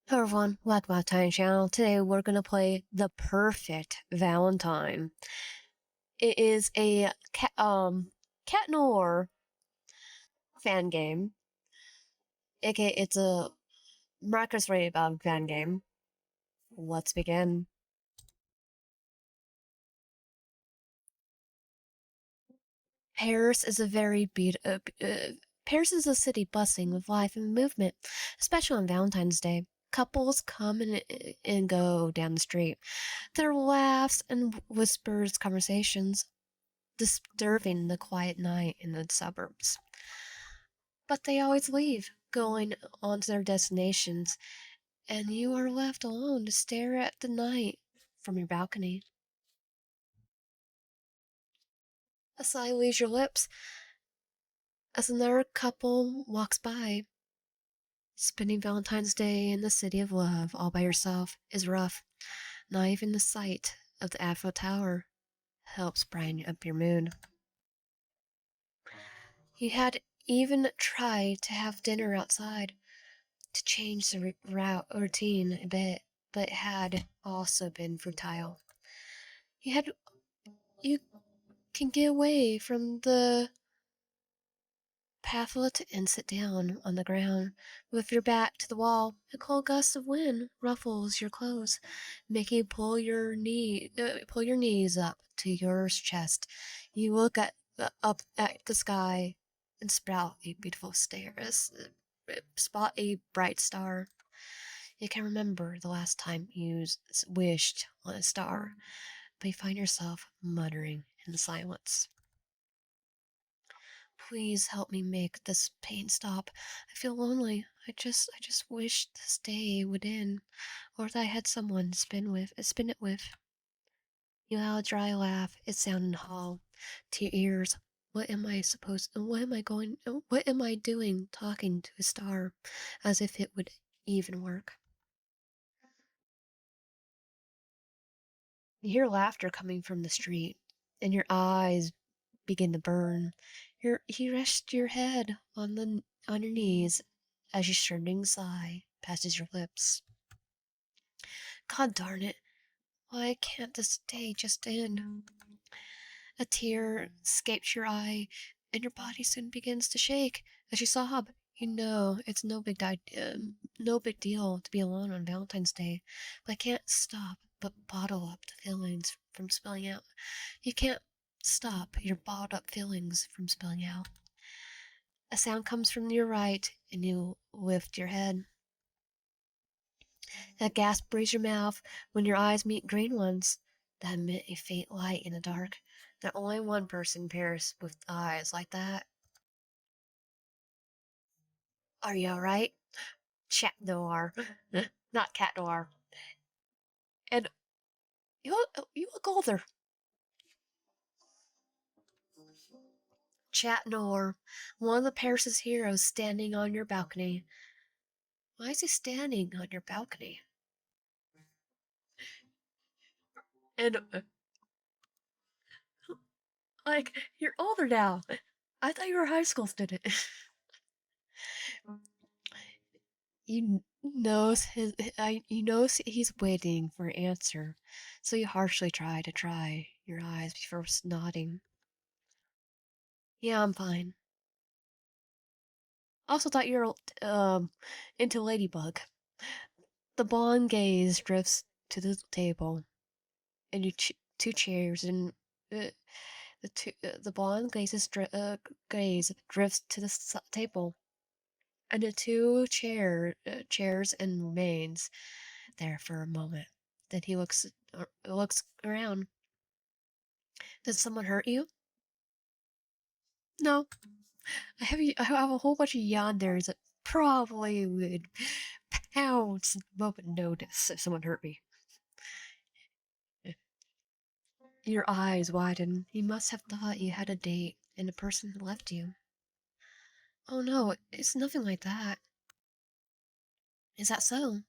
Hello everyone, welcome back to my channel. Today we're gonna play the Perfect Valentine. It is a cat noir fan game. AKA it's a Marcus rated fan game. Let's begin. Paris is a very Paris is a city bustling with life and movement, especially on Valentine's Day. Couples come and go down the street. There are laughs and whispers, conversations, disturbing the quiet night in the suburbs. But they always leave, going on to their destinations, and you are left alone to stare at the night from your balcony. A sigh leaves your lips as another couple walks by. Spending Valentine's Day in the city of love all by yourself is rough. Not even the sight of the Eiffel Tower helps brighten up your mood. You had even tried to have dinner outside, to change the routine a bit, but had also been futile. You had you can get away from the pathlet and sit down on the ground with your back to the wall. A cold gust of wind ruffles your clothes, making you pull your knees up to your chest. You look up at the sky and sprout a beautiful spot a bright star. You can remember the last time you wished on a star, but you find yourself muttering in silence. Please help me make this pain stop. I feel lonely. I just wish this day would end, or that I had someone to spin it with. You had a dry laugh. It sounded hollow to your ears. What am I supposed? What am I doing? Talking to a star, as if it would even work. You hear laughter coming from the street, and your eyes begin to burn. You rest your head on your knees as your shivering sigh passes your lips. God darn it! Why can't this day just end? A tear escapes your eye, and your body soon begins to shake as you sob. You know it's no big deal to be alone on Valentine's Day, but I can't stop but bottle up the feelings from spilling out. You can't stop your bottled up feelings from spilling out. A sound comes from your right, and you lift your head. A gasp breaks your mouth when your eyes meet green ones that emit a faint light in the dark. There's only one person pairs with eyes like that. Are you alright? Chat Noir. Not Cat Noir. And you look older. Chat Noir, one of the Paris's heroes standing on your balcony. Why is he standing on your balcony? And, like, you're older now. I thought you were a high school student. You knows he's waiting for an answer, so you harshly try to dry your eyes before nodding. Yeah, I'm fine. Also thought you were into Ladybug. The blonde gaze drifts to the table, and two chairs, and the blonde gaze drifts to the table, and the chairs and remains there for a moment. Then he looks around. Did someone hurt you? No. I have a whole bunch of yanders that probably would pounce at the moment notice if someone hurt me. Your eyes widen. You must have thought you had a date and the person had left you. Oh no, it's nothing like that. Is that so?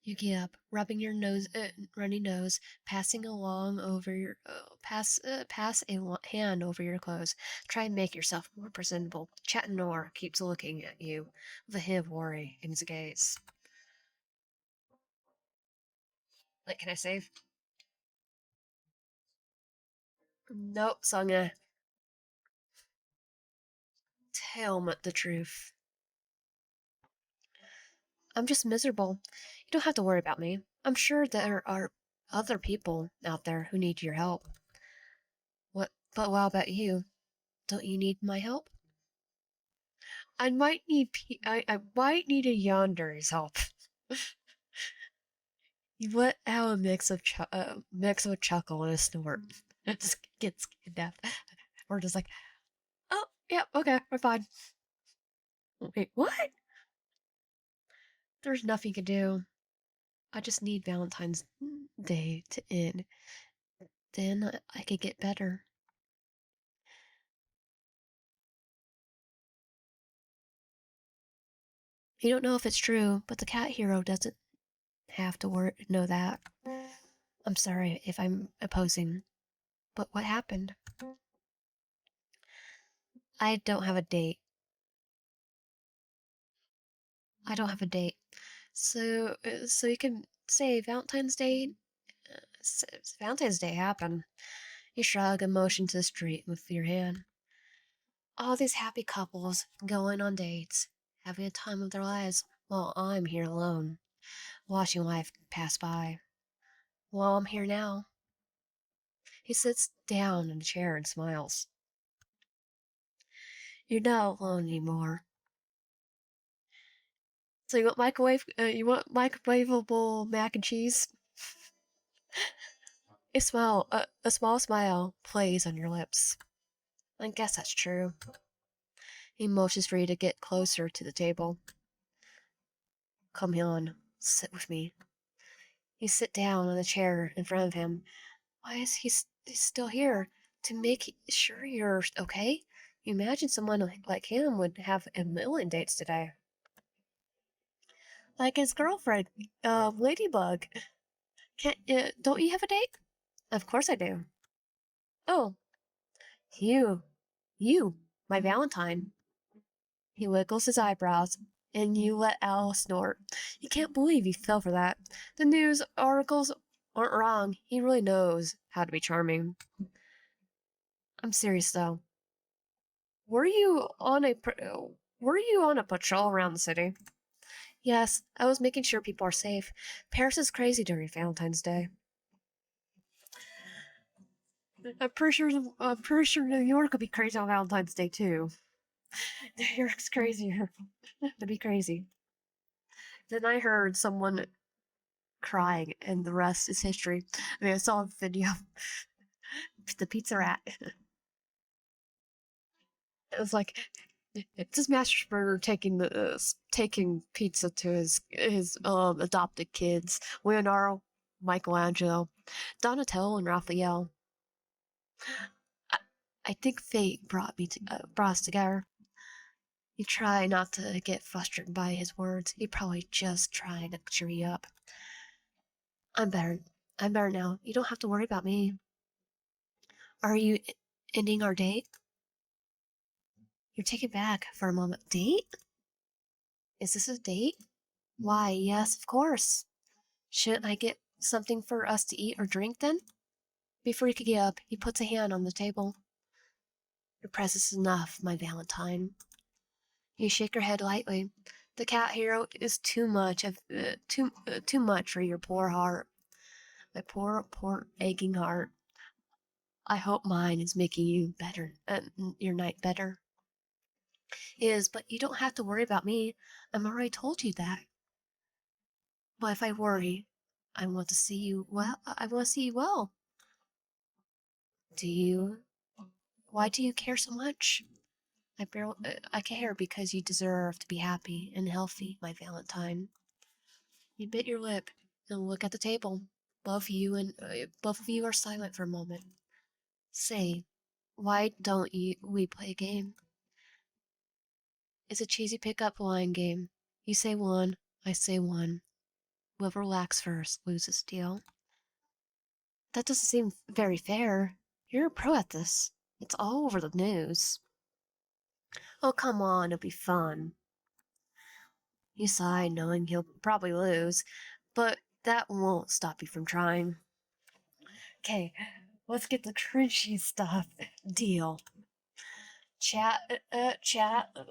You get up, rubbing your runny nose, passing along over your pass a hand over your clothes. Try and make yourself more presentable. Chat Noir keeps looking at you with a hint of worry in his gaze. Like, can I save? Nope, so I'm gonna tell him the truth. I'm just miserable. You don't have to worry about me. I'm sure there are other people out there who need your help. But what about you? Don't you need my help? I might need a Yonder's help. You let out a mix of a chuckle and a snort. It just gets kidnapped. We're just like, oh, yeah, okay, we're fine. Wait, what? There's nothing to do. I just need Valentine's Day to end. Then I could get better. You don't know if it's true, but the cat hero doesn't have to know that. I'm sorry if I'm opposing, but what happened? I don't have a date. I don't have a date. So you can say Valentine's Day. Valentine's Day happened. You shrug and motion to the street with your hand. All these happy couples going on dates, having a time of their lives, while I'm here alone, watching life pass by. Well, I'm here now. He sits down in a chair and smiles. You're not alone anymore. So you want microwave? You want microwavable mac and cheese? A small smile plays on your lips. I guess that's true. He motions for you to get closer to the table. Come on, sit with me. You sit down on the chair in front of him. Why is he's still here? To make sure you're okay? You imagine someone like him would have a million dates today. Like his girlfriend, Ladybug. Don't you have a date? Of course I do. Oh, you, you, my Valentine. He wiggles his eyebrows, and you let out a snort. You can't believe he fell for that. The news articles aren't wrong. He really knows how to be charming. I'm serious though. Were you on a were you on a patrol around the city? Yes, I was making sure people are safe. Paris is crazy during Valentine's Day. I'm pretty sure New York will be crazy on Valentine's Day too. New York's crazier. It'd be crazy. Then I heard someone crying, and the rest is history. I mean, I saw a video. The pizza rat. It was like it's this Master taking taking pizza to his adopted kids, Leonardo, Michelangelo, Donatello, and Raphael. I, I think fate brought us together. You try not to get frustrated by his words. He probably just trying to cheer you up. I'm better. I'm better now. You don't have to worry about me. Are you ending our date? You're taken back for a moment. Date? Is this a date? Why, yes, of course. Shouldn't I get something for us to eat or drink then? Before he could get up, he puts a hand on the table. Your presence is enough, my Valentine. You shake your head lightly. The cat hero is too much for your poor heart. My poor aching heart. I hope mine is making you better, your night better. Is, but you don't have to worry about me. I'm already told you that. But if I worry, I want to see you well. I want to see you well. Do you? Why do you care so much? I care because you deserve to be happy and healthy, my Valentine. You bit your lip and look at the table. Both of you are silent for a moment. Say, why don't we play a game? It's a cheesy pickup line game. You say one, I say one. Whoever relax first loses. Deal. That doesn't seem very fair. You're a pro at this. It's all over the news. Oh, come on, it'll be fun. You sigh, knowing he'll probably lose, but That won't stop you from trying. Okay, let's get the cringy stuff. Deal. Chat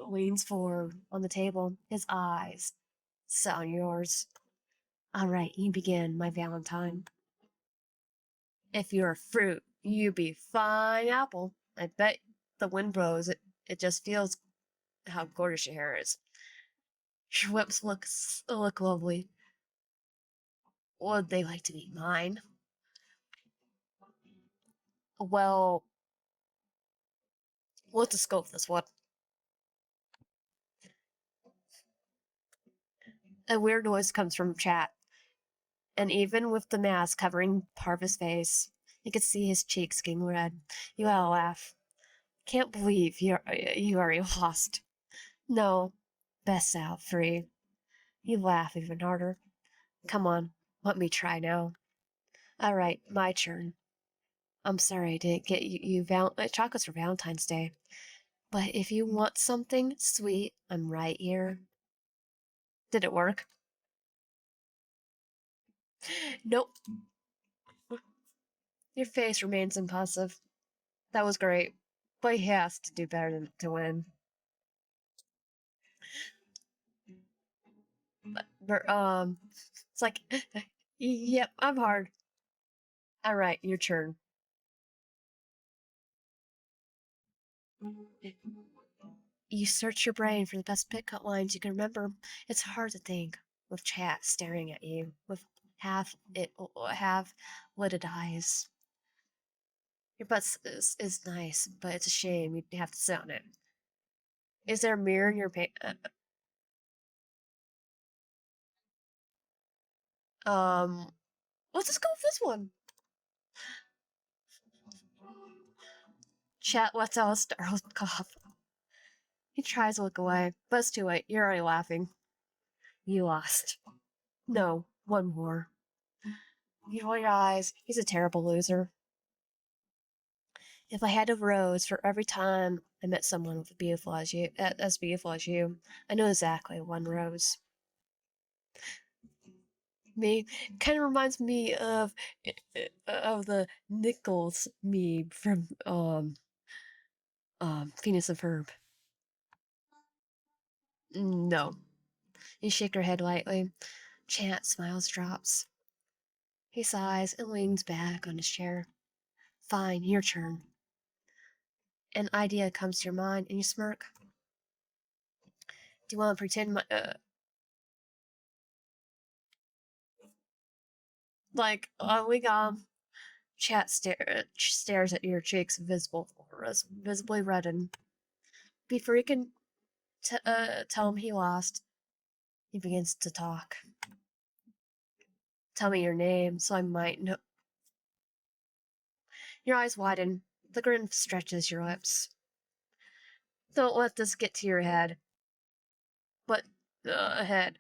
leans forward on the table, his eyes set on yours. All right, you begin, my Valentine. If you're a fruit, you be fine apple. I bet the wind blows. It just feels how gorgeous your hair is. Your lips look lovely. Would they like to be mine? Well, let's just go with this one. A weird noise comes from chat, and even with the mask covering part of his face, you could see his cheeks getting red. You gotta laugh. Can't believe you already lost. No, best out free. You laugh even harder. Come on, let me try now. All right, my turn. I'm sorry I didn't get chocolates for Valentine's Day, but if you want something sweet, I'm right here. Did it work? Nope. Your face remains impassive. That was great, but he has to do better than to win. But it's like, yep, I'm hard. All right, your turn. You search your brain for the best pickup lines you can remember. It's hard to think with chat staring at you with half lidded eyes. Your butt is nice, but it's a shame you have to sit on it. Is there a mirror in your um? Let's just go with this one. Chat lets out a startled cough. He tries to look away, but it's too late. You're already laughing. You lost. No, one more. You roll your eyes. He's a terrible loser. If I had a rose for every time I met someone with as beautiful as you, I know exactly one rose. Me kind of reminds me of the Nichols meme from Phineas and Ferb. No. You shake her head lightly. Chant smiles drops. He sighs and leans back on his chair. Fine, your turn. An idea comes to your mind and you smirk. Do you want to pretend we Chat stares at your cheeks, visibly redden. Before you can tell him he lost, he begins to talk. Tell me your name, so I might know. Your eyes widen. The grin stretches your lips. Don't let this get to your head. But, head.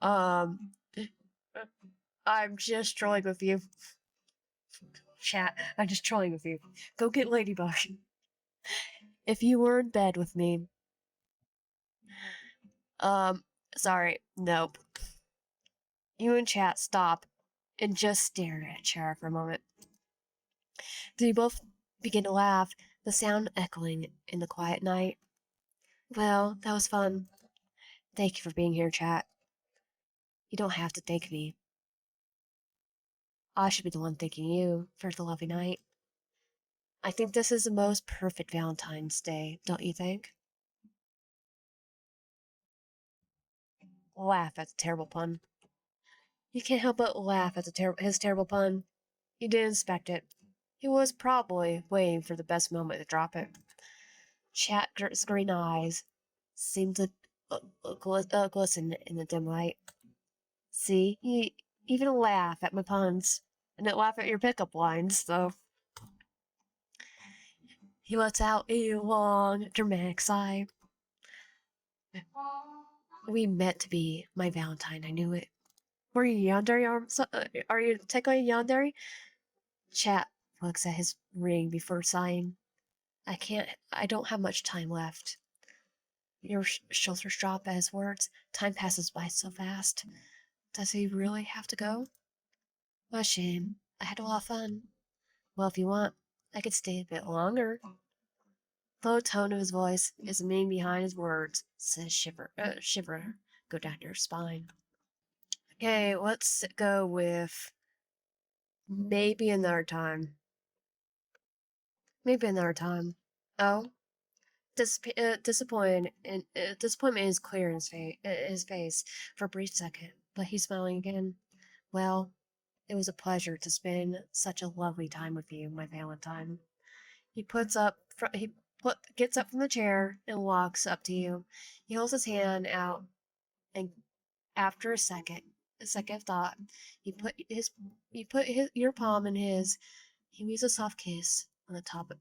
Um, I'm just trolling with you. Chat, I'm just trolling with you. Go get Ladybug. If you were in bed with me. Sorry, nope. You and chat stop and just stare at Chara for a moment. They both begin to laugh, the sound echoing in the quiet night. Well, that was fun. Thank you for being here, chat. You don't have to thank me. I should be the one thanking you for the lovely night. I think this is the most perfect Valentine's Day, don't you think? Laugh at the terrible pun. You can't help but laugh at his terrible pun. You didn't expect it. He was probably waiting for the best moment to drop it. Chat's green eyes seemed to glisten in the dim light. See, you even laugh at my puns, and not laugh at your pickup lines, though. He lets out a long, dramatic sigh. We meant to be my Valentine, I knew it. Were you yandere? Are you technically yandere? Chat looks at his ring before sighing. I don't have much time left. Your shoulders drop at his words. Time passes by so fast. Does he really have to go? What a shame. I had a lot of fun. Well, if you want, I could stay a bit longer. The low tone of his voice is the meaning behind his words. Says shiver, go down your spine. Okay, let's go with maybe another time. Maybe another time. Oh, disappointment is clear in his face for a brief second, but he's smiling again. Well, it was a pleasure to spend such a lovely time with you, my Valentine. He gets up from the chair and walks up to you. He holds his hand out, and after a second of thought, you put your palm in his. He leaves a soft kiss on the top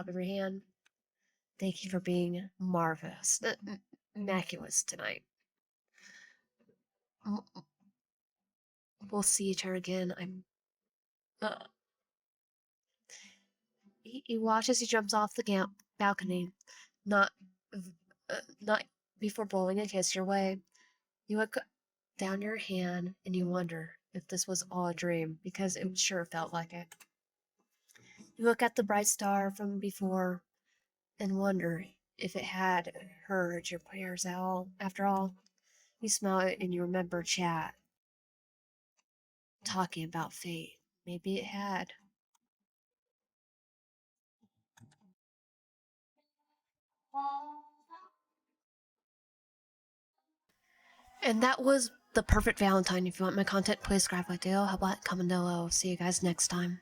of your hand. Thank you for being marvelous, immaculate tonight. We'll see each other again. Uh, he watches. He jumps off the balcony, not not before blowing a kiss your way. You look down your hand and you wonder if this was all a dream, because it sure felt like it. You look at the bright star from before and wonder if it had heard your prayers after all. You smell it and you remember chat talking about fate. Maybe it had. And that was the Perfect Valentine. If you want my content, please subscribe, like, how about comment down below. See you guys next time.